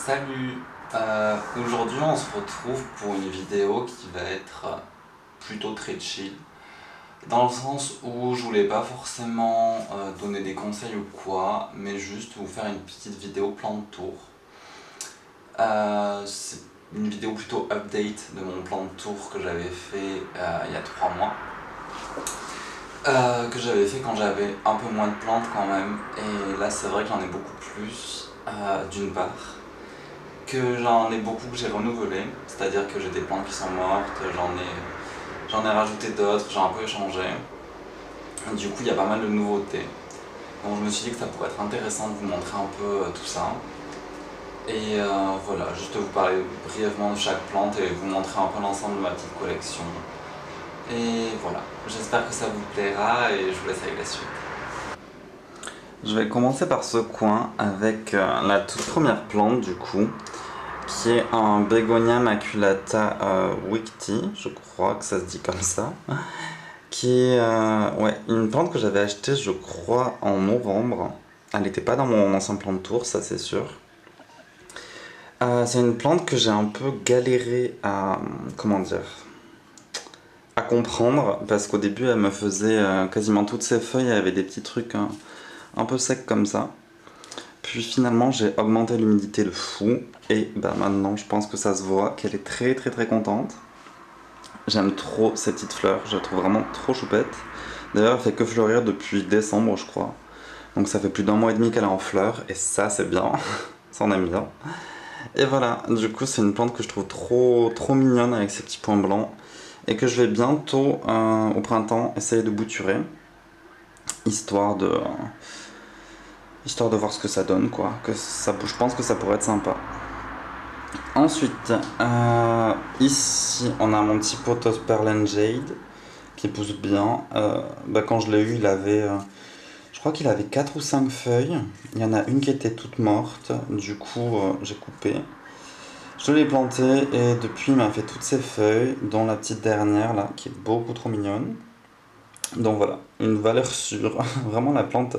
Salut. Aujourd'hui on se retrouve pour une vidéo qui va être plutôt très chill, dans le sens où je voulais pas forcément donner des conseils ou quoi, mais juste vous faire une petite vidéo plan de tour. C'est une vidéo plutôt update de mon plan de tour que j'avais fait il y a 3 mois. Que j'avais fait quand j'avais un peu moins de plantes quand même, et là c'est vrai que j'en ai beaucoup plus, d'une part, que j'en ai beaucoup que j'ai renouvelé, c'est-à-dire que j'ai des plantes qui sont mortes, j'en ai rajouté d'autres, j'ai un peu échangé. Du coup, il y a pas mal de nouveautés. Donc je me suis dit que ça pourrait être intéressant de vous montrer un peu tout ça. Et voilà, juste vous parler brièvement de chaque plante et vous montrer un peu l'ensemble de ma petite collection. Et voilà, j'espère que ça vous plaira et je vous laisse avec la suite. Je vais commencer par ce coin avec la toute première plante du coup, qui est un Begonia maculata Wicti, je crois que ça se dit comme ça, qui est une plante que j'avais achetée je crois en novembre. Elle n'était pas dans mon ancien plan de tour, ça c'est sûr. C'est une plante que j'ai un peu galéré à, comment dire, à comprendre, parce qu'au début elle me faisait quasiment toutes ses feuilles avaient des petits trucs un peu secs comme ça. Puis finalement j'ai augmenté l'humidité de fou et maintenant je pense que ça se voit qu'elle est très très très contente. J'aime trop ces petites fleurs, je la trouve vraiment trop choupette. D'ailleurs elle fait que fleurir depuis décembre je crois. Donc ça fait plus d'1 mois et demi qu'elle est en fleurs et ça c'est bien, ça on aime bien. Et voilà, du coup c'est une plante que je trouve trop mignonne avec ses petits points blancs et que je vais bientôt au printemps essayer de bouturer, histoire de voir ce que ça donne quoi, je pense que ça pourrait être sympa. Ensuite, ici on a mon petit pothos Pearl Jade qui pousse bien. Quand je l'ai eu, il avait, je crois qu'il avait 4 ou 5 feuilles. Il y en a une qui était toute morte, du coup j'ai coupé. Je l'ai planté et depuis il m'a fait toutes ses feuilles, dont la petite dernière là qui est beaucoup trop mignonne. Donc voilà, une valeur sûre. Vraiment la plante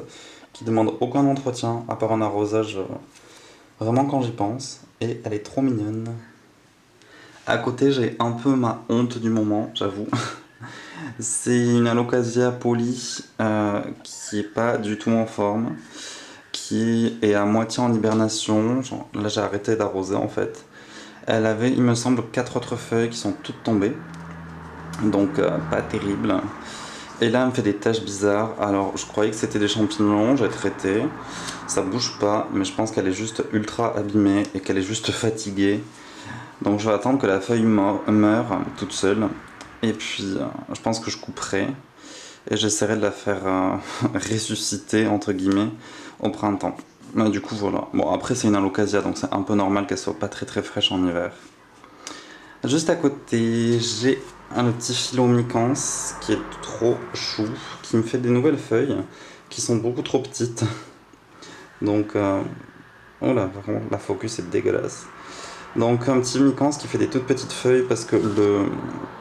qui demande aucun entretien à part un arrosage vraiment quand j'y pense. Et elle est trop mignonne. À côté, j'ai un peu ma honte du moment, j'avoue. C'est une Alocasia poly qui est pas du tout en forme, qui est à moitié en hibernation. Genre, là, j'ai arrêté d'arroser en fait. Elle avait, il me semble, 4 autres feuilles qui sont toutes tombées, donc pas terrible. Et là, elle me fait des taches bizarres. Alors, je croyais que c'était des champignons, j'ai traité. Ça bouge pas, mais je pense qu'elle est juste ultra abîmée et qu'elle est juste fatiguée. Donc, je vais attendre que la feuille meure toute seule. Et puis, je pense que je couperai. Et j'essaierai de la faire ressusciter, entre guillemets, au printemps. Mais du coup, voilà. Bon, après, c'est une alocasia, donc c'est un peu normal qu'elle soit pas très fraîche en hiver. Juste à côté, j'ai un petit philomicans qui est trop chou, qui me fait des nouvelles feuilles qui sont beaucoup trop petites. Donc, oh là, vraiment, la focus est dégueulasse. Donc, un petit micans qui fait des toutes petites feuilles parce que le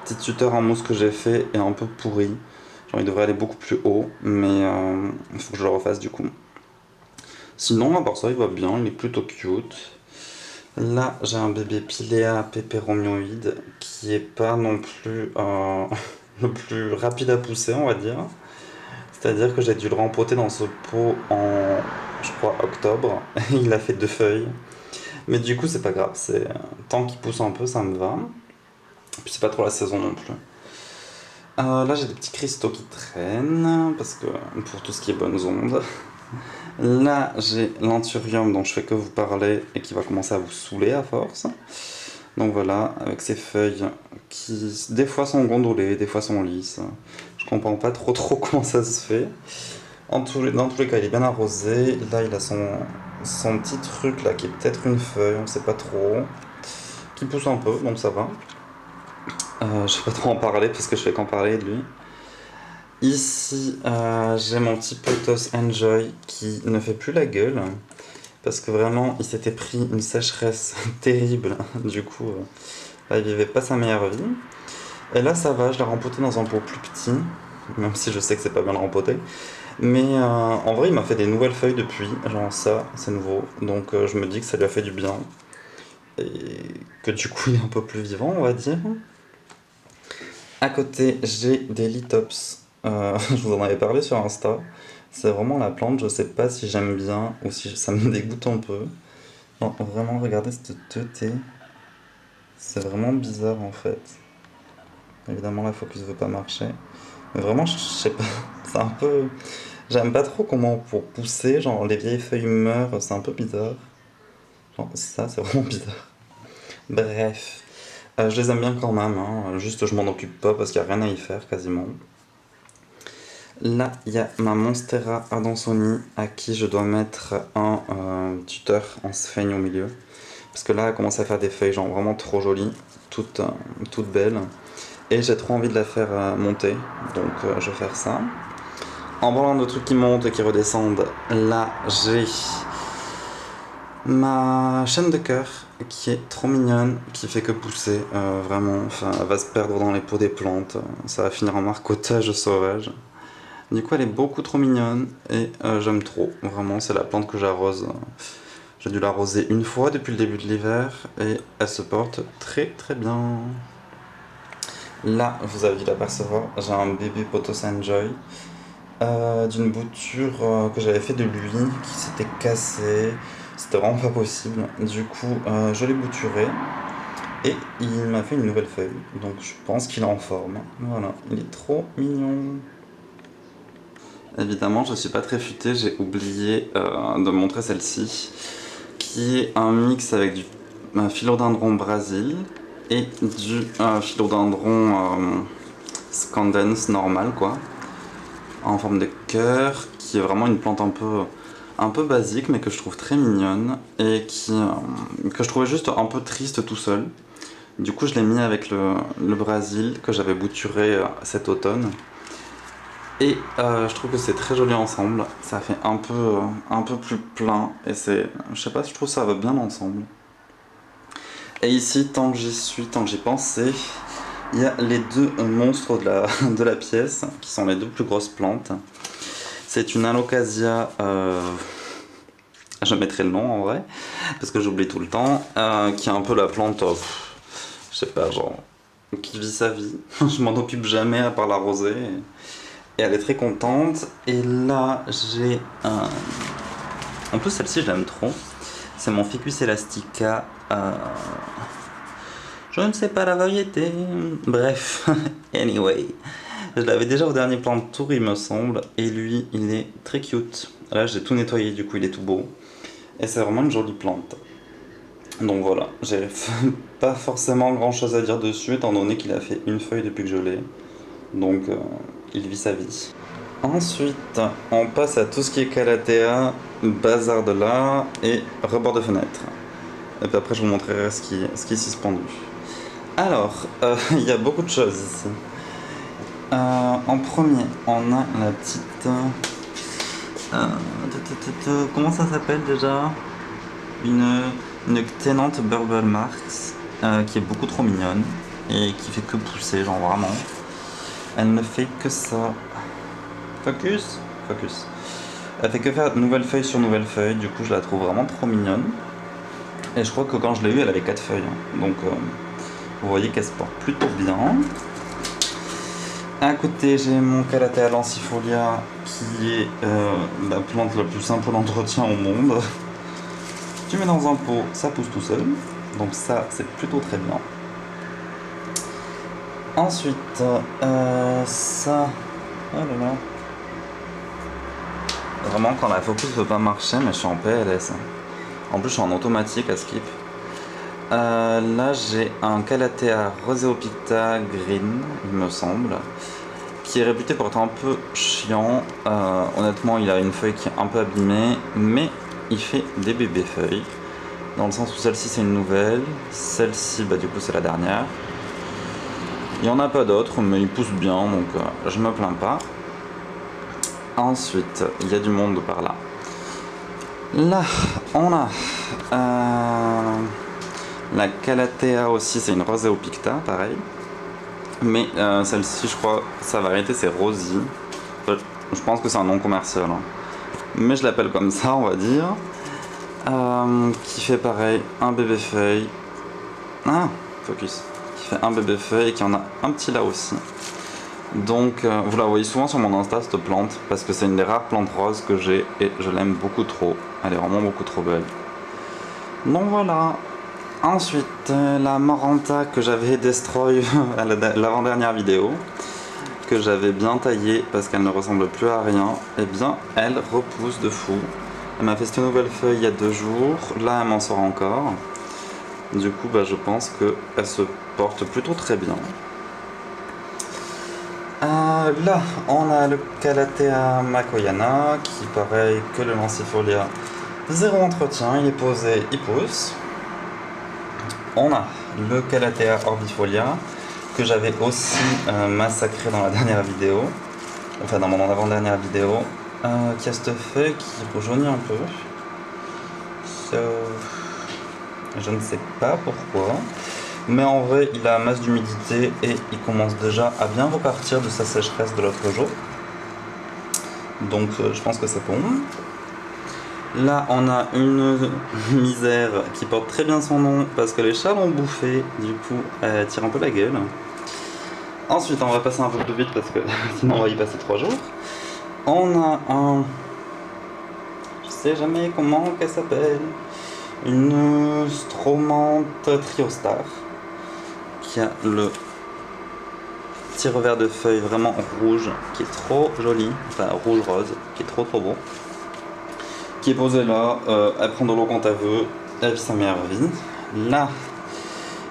petit tuteur en mousse que j'ai fait est un peu pourri. Genre, il devrait aller beaucoup plus haut, mais il faut que je le refasse du coup. Sinon, à part ça, il va bien, il est plutôt cute. Là, j'ai un bébé Pilea peperomioide qui est pas non plus le plus rapide à pousser, on va dire. C'est-à-dire que j'ai dû le rempoter dans ce pot en, je crois, octobre. Il a fait 2 feuilles. Mais du coup, c'est pas grave. Tant qu'il pousse un peu, ça me va. Puis c'est pas trop la saison non plus. Là, j'ai des petits cristaux qui traînent parce que pour tout ce qui est bonnes ondes. Là, j'ai l'anthurium dont je fais que vous parler et qui va commencer à vous saouler à force. Donc voilà, avec ces feuilles qui des fois sont gondolées, des fois sont lisses. Je comprends pas trop comment ça se fait. Dans tous les cas, il est bien arrosé. Là, il a son petit truc là qui est peut-être une feuille, on sait pas trop. Qui pousse un peu, donc ça va. Je vais pas trop en parler parce que je fais qu'en parler de lui. Ici, j'ai mon petit pothos Enjoy qui ne fait plus la gueule. Parce que vraiment, il s'était pris une sécheresse terrible. Du coup, là, il vivait pas sa meilleure vie. Et là, ça va, je l'ai rempoté dans un pot plus petit. Même si je sais que c'est pas bien de rempoter. Mais en vrai, il m'a fait des nouvelles feuilles depuis. Genre ça, c'est nouveau. Donc je me dis que ça lui a fait du bien. et que du coup il est un peu plus vivant, on va dire. À côté, j'ai des lithops. Je vous en avais parlé sur Insta. C'est vraiment la plante, je sais pas si j'aime bien ou si ça me dégoûte un peu. Non, vraiment, regardez cette teuté. C'est vraiment bizarre en fait. Évidemment, la focus veut pas marcher. Mais vraiment, je sais pas. C'est un peu. J'aime pas trop comment pour pousser, genre les vieilles feuilles meurent, c'est un peu bizarre. Genre ça, c'est vraiment bizarre. Bref. Je les aime bien quand même, hein. Juste je m'en occupe pas parce qu'il y a rien à y faire quasiment. Là, il y a ma Monstera Adansoni à qui je dois mettre un tuteur en sphaigne au milieu. Parce que là, elle commence à faire des feuilles genre vraiment trop jolies, toutes belles. Et j'ai trop envie de la faire monter, donc je vais faire ça. En parlant de trucs qui montent et qui redescendent, là j'ai ma chaîne de cœur qui est trop mignonne, qui fait que pousser, vraiment. Enfin, elle va se perdre dans les pots des plantes, ça va finir en marcottage sauvage. Du coup, elle est beaucoup trop mignonne et j'aime trop. Vraiment, c'est la plante que j'arrose. J'ai dû l'arroser une fois depuis le début de l'hiver et elle se porte très très bien. Là, vous avez dû l'apercevoir, j'ai un bébé Pothos Enjoy d'une bouture que j'avais fait de lui qui s'était cassé. C'était vraiment pas possible. Du coup, je l'ai bouturé et il m'a fait une nouvelle feuille. Donc, je pense qu'il est en forme. Voilà, il est trop mignon. Évidemment, je suis pas très futé, j'ai oublié de montrer celle-ci, qui est un mix avec du philodendron Brésil et du philodendron scandens normal, quoi, en forme de cœur, qui est vraiment une plante un peu basique, mais que je trouve très mignonne et que je trouvais juste un peu triste tout seul. Du coup, je l'ai mis avec le Brésil que j'avais bouturé cet automne. Et je trouve que c'est très joli ensemble, ça fait un peu plus plein et je sais pas, je trouve que ça va bien ensemble. Et ici, tant que j'y suis, tant que j'y pensais, il y a les deux monstres de la pièce, qui sont les deux plus grosses plantes. C'est une alocasia, je mettrai le nom en vrai, parce que j'oublie tout le temps, qui est un peu la plante, je sais pas, genre, qui vit sa vie. Je m'en occupe jamais à part l'arroser. Et elle est très contente. Et là, j'ai un. En plus, celle-ci, je l'aime trop. C'est mon Ficus elastica. Je ne sais pas la variété. Bref, anyway. Je l'avais déjà au dernier plan de tour, il me semble. Et lui, il est très cute. Là, j'ai tout nettoyé, du coup, il est tout beau. Et c'est vraiment une jolie plante. Donc voilà, j'ai pas forcément grand chose à dire dessus, étant donné qu'il a fait une feuille depuis que je l'ai. Donc, il vit sa vie. Ensuite, on passe à tout ce qui est Calathea, bazar de là et rebord de fenêtre. Et puis après, je vous montrerai ce qui est suspendu. Alors, il y a beaucoup de choses ici. En premier, on a la petite. Comment ça s'appelle déjà? Une Ctenante Burble Marks qui est beaucoup trop mignonne et qui fait que pousser, genre vraiment. Elle ne fait que ça. Focus. Elle fait que faire nouvelle feuille sur nouvelle feuille, du coup je la trouve vraiment trop mignonne. Et je crois que quand je l'ai eue, elle avait 4 feuilles. Donc vous voyez qu'elle se porte plutôt bien. À côté, j'ai mon Calathea lancifolia qui est la plante la plus simple d'entretien au monde. Tu mets dans un pot, ça pousse tout seul. Donc ça, c'est plutôt très bien. Ensuite, ça... Oh là là. Vraiment, quand la focus veut pas marcher, mais je suis en PLS. En plus, je suis en automatique à skip. Là, j'ai un Calathea roseopicta green, il me semble, qui est réputé pour être un peu chiant. Honnêtement, il a une feuille qui est un peu abîmée, mais il fait des bébés feuilles. Dans le sens où celle-ci, c'est une nouvelle. Celle-ci, bah, du coup, c'est la dernière. Il n'y en a pas d'autres, mais il pousse bien, donc je me plains pas. Ensuite, il y a du monde par là. Là, on a la Calathea aussi, c'est une roseopicta, pareil. Mais celle-ci, je crois, sa variété, c'est Rosie. Je pense que c'est un nom commercial. Hein. Mais je l'appelle comme ça, on va dire. Qui fait pareil, un bébé feuille Ah, focus. Qui fait un bébé feuille et qui en a un petit là aussi. Donc vous la voyez souvent sur mon Insta cette plante parce que c'est une des rares plantes roses que j'ai et je l'aime beaucoup trop. Elle est vraiment beaucoup trop belle. Donc voilà. Ensuite la Maranta que j'avais destroy à l'avant-dernière vidéo, que j'avais bien taillée parce qu'elle ne ressemble plus à rien, et bien elle repousse de fou. Elle m'a fait cette nouvelle feuille il y a 2 jours, là elle m'en sort encore. Du coup je pense qu'elle se porte plutôt très bien. Là, on a le Calathea makoyana qui, pareil que le Lancifolia, zéro entretien, il est posé, il pousse. On a le Calathea orbifolia que j'avais aussi massacré dans la dernière vidéo, enfin dans mon avant-dernière vidéo, qui a cette feuille qui jaunit un peu. Je ne sais pas pourquoi. Mais en vrai, il a masse d'humidité et il commence déjà à bien repartir de sa sécheresse de l'autre jour. Donc je pense que c'est bon. Là, on a une misère qui porte très bien son nom parce que les chats l'ont bouffé. Du coup, elle tire un peu la gueule. Ensuite, on va passer un peu plus vite parce que sinon on va y passer 3 jours. On a un... Je sais jamais comment qu'elle s'appelle. Une Stromante Triostar qui a le petit revers de feuilles vraiment rouge qui est trop joli, enfin rouge rose, qui est trop beau, qui est posé là, elle prend de l'eau quand elle veut, elle vit sa meilleure vie. Là,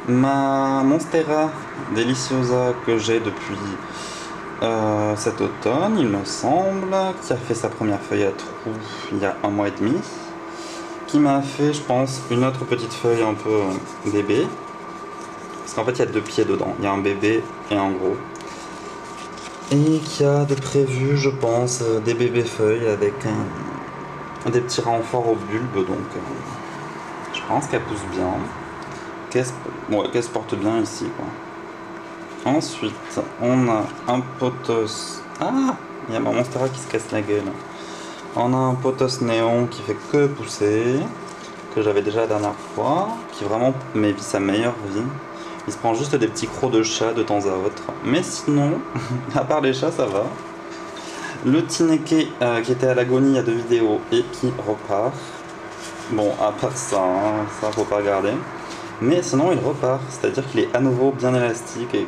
ma Monstera Deliciosa que j'ai depuis cet automne, il me semble, qui a fait sa première feuille à trous il y a 1 mois et demi, qui m'a fait, je pense, une autre petite feuille un peu bébé. Parce qu'en fait, il y a 2 pieds dedans. Il y a un bébé et un gros. Et qui a de prévu, je pense, des bébés feuilles avec des petits renforts au bulbe. Donc, je pense qu'elle pousse bien. Qu'elle se porte bien ici, quoi. Ensuite, on a un pothos. Ah, il y a ma Monstera qui se casse la gueule. On a un pothos néon qui fait que pousser, que j'avais déjà la dernière fois, qui vraiment vit sa meilleure vie. Il se prend juste des petits crocs de chat de temps à autre. Mais sinon, à part les chats, ça va. Le Tineke qui était à l'agonie il y a 2 vidéos et qui repart. Bon, à part ça, hein, ça faut pas regarder. Mais sinon, il repart. C'est-à-dire qu'il est à nouveau bien élastique et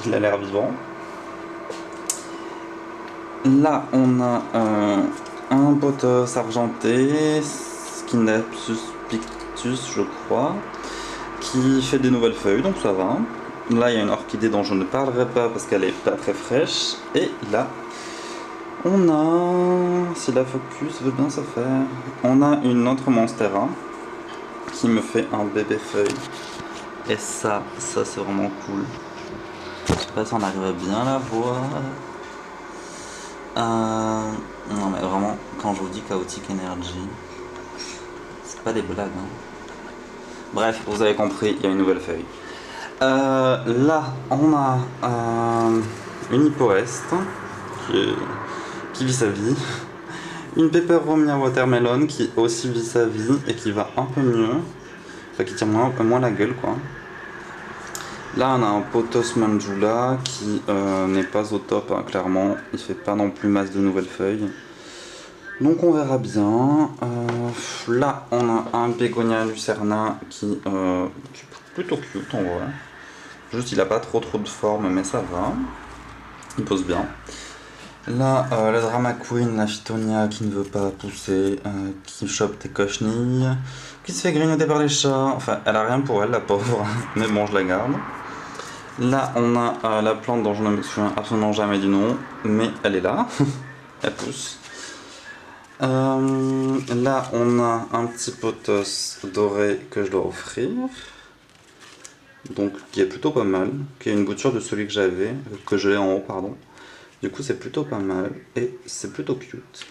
qu'il a l'air vivant. Là, on a un pothos argenté, Scindapsus pictus, je crois, qui fait des nouvelles feuilles, donc ça va. Là, il y a une orchidée dont je ne parlerai pas parce qu'elle est pas très fraîche. Et là, on a, si la focus veut bien se faire, on a une autre Monstera qui me fait un bébé feuille. Et ça c'est vraiment cool. Je sais pas si on arrive à bien la voir. Non mais vraiment, quand je vous dis Chaotic Energy, c'est pas des blagues, hein. Bref, vous avez compris, il y a une nouvelle feuille. Là, on a une Hippoeste qui vit sa vie. Une Peperomia Watermelon qui aussi vit sa vie et qui va un peu mieux. Enfin, qui tire moins la gueule, quoi. Là, on a un Pothos Manjula qui n'est pas au top, hein, clairement. Il fait pas non plus masse de nouvelles feuilles. Donc on verra bien. Là, on a un Bégonia Lucerna qui est plutôt cute en vrai. Juste, il a pas trop de forme, mais ça va. Il pose bien. Là, la Drama Queen, la Phytonia qui ne veut pas pousser, qui chope des cochenilles, qui se fait grignoter par les chats. Enfin, elle a rien pour elle, la pauvre, mais bon, je la garde. Là, on a la plante dont je ne me souviens absolument jamais du nom, mais elle est là. Elle pousse. Là, on a un petit pothos doré que je dois offrir. Donc, qui est plutôt pas mal. Qui est une bouture de celui que j'avais, que j'ai en haut, pardon. Du coup, c'est plutôt pas mal et c'est plutôt cute.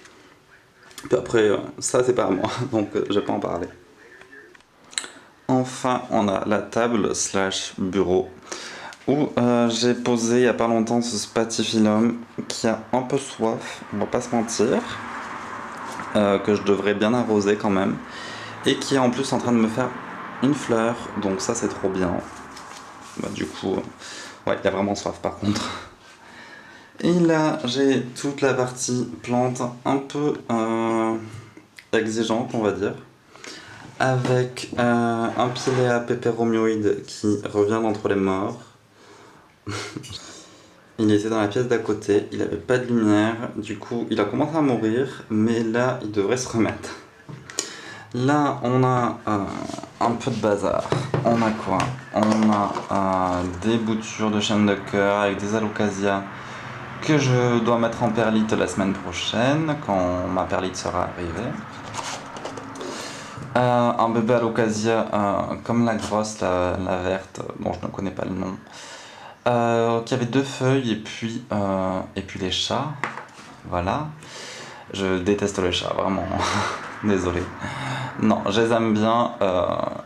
Puis après, ça, c'est pas à moi, donc je vais pas en parler. Enfin, on a la table / bureau où j'ai posé il y a pas longtemps ce Spathiphyllum qui a un peu soif, on va pas se mentir, que je devrais bien arroser quand même, et qui est en plus en train de me faire une fleur, donc ça c'est trop bien. Bah, du coup, ouais, il y a vraiment soif par contre. Et là, j'ai toute la partie plante un peu exigeante, on va dire, avec un Pilea peperomioide qui revient d'entre les morts. Il était dans la pièce d'à côté, il avait pas de lumière, du coup il a commencé à mourir, mais là il devrait se remettre. Là on a un peu de bazar. On a quoi? On a des boutures de chaîne de cœur avec des alocasias que je dois mettre en perlite la semaine prochaine quand ma perlite sera arrivée. Un bébé alocasia comme la grosse, la verte, dont je ne connais pas le nom. Qui avait 2 feuilles et puis les chats. Voilà. Je déteste les chats, vraiment. Désolé. Non, je les aime bien.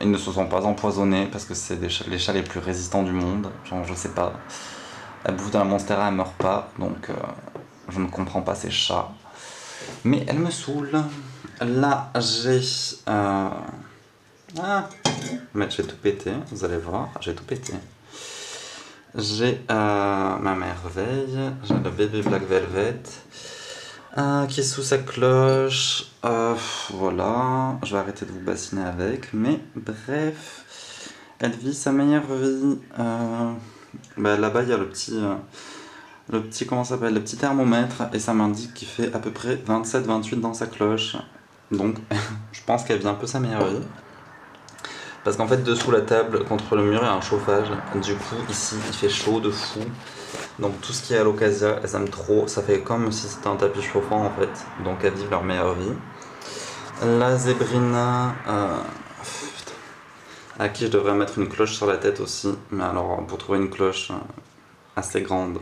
Ils ne se sont pas empoisonnés parce que c'est les chats les plus résistants du monde. Genre, je sais pas. Elle bouffe de la monstera, elle meurt pas. Donc, je ne comprends pas ces chats. Mais elle me saoule. Là, j'ai. Ah! Mais j'ai tout pété, vous allez voir. J'ai tout pété. J'ai ma merveille, j'ai le bébé Black Velvet qui est sous sa cloche. Voilà, je vais arrêter de vous bassiner avec, mais bref, elle vit sa meilleure vie. Bah, là-bas, il y a le petit, comment ça s'appelle, le petit thermomètre, et ça m'indique qu'il fait à peu près 27-28 dans sa cloche. Donc, je pense qu'elle vit un peu sa meilleure vie. Parce qu'en fait, dessous la table, contre le mur, il y a un chauffage. Du coup, ici, il fait chaud de fou. Donc tout ce qui est alocasia, elles aiment trop. Ça fait comme si c'était un tapis chauffant en fait. Donc elles vivent leur meilleure vie. La zébrina, à qui je devrais mettre une cloche sur la tête aussi. Mais alors, pour trouver une cloche assez grande,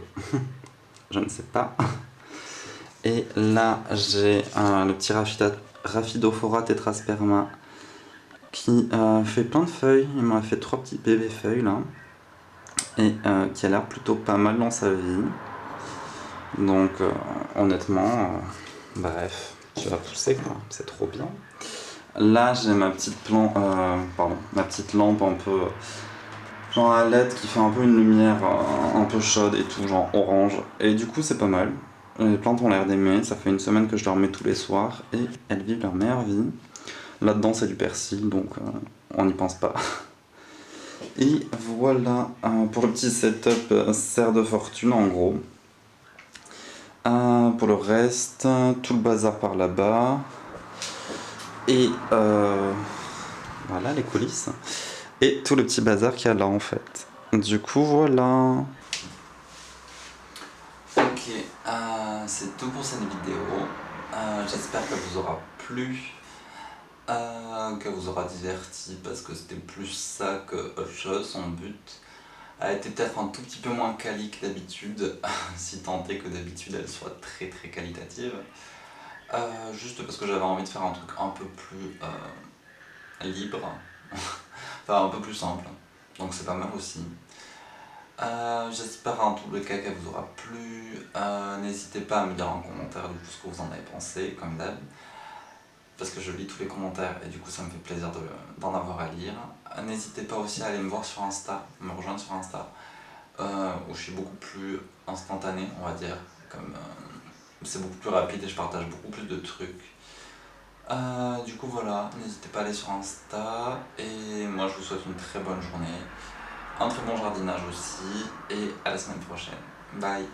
je ne sais pas. Et là, j'ai le petit Rhaphidophora tetrasperma qui fait plein de feuilles. Il m'a fait 3 petits bébés feuilles là. Et qui a l'air plutôt pas mal dans sa vie. Donc honnêtement, bref, tu vas pousser quoi, c'est trop bien. Là j'ai ma petite ma petite lampe un peu genre à LED qui fait un peu une lumière un peu chaude et tout, genre orange. Et du coup c'est pas mal. Les plantes ont l'air d'aimer, ça fait une semaine que je leur mets tous les soirs et elles vivent leur meilleure vie. Là-dedans c'est du persil donc on n'y pense pas. Et voilà pour le petit setup serre de fortune en gros. Pour le reste, tout le bazar par là-bas. Et voilà les coulisses. Et tout le petit bazar qu'il y a là en fait. Du coup, voilà. Ok, c'est tout pour cette vidéo. J'espère qu'elle vous aura plu. Qu'elle vous aura diverti parce que c'était plus ça que autre chose, son but. Elle était peut-être un tout petit peu moins quali que d'habitude, si tant est que d'habitude elle soit très très qualitative. Juste parce que j'avais envie de faire un truc un peu plus libre, enfin un peu plus simple, donc c'est pas mal aussi. J'espère en tous les cas qu'elle vous aura plu. N'hésitez pas à me dire en commentaire du coup ce que vous en avez pensé, comme d'hab, parce que je lis tous les commentaires et du coup ça me fait plaisir d'en avoir à lire. N'hésitez pas aussi à aller me voir sur Insta, me rejoindre sur Insta, où je suis beaucoup plus instantané, on va dire, comme c'est beaucoup plus rapide et je partage beaucoup plus de trucs. Du coup voilà, n'hésitez pas à aller sur Insta et moi je vous souhaite une très bonne journée, un très bon jardinage aussi et à la semaine prochaine. Bye.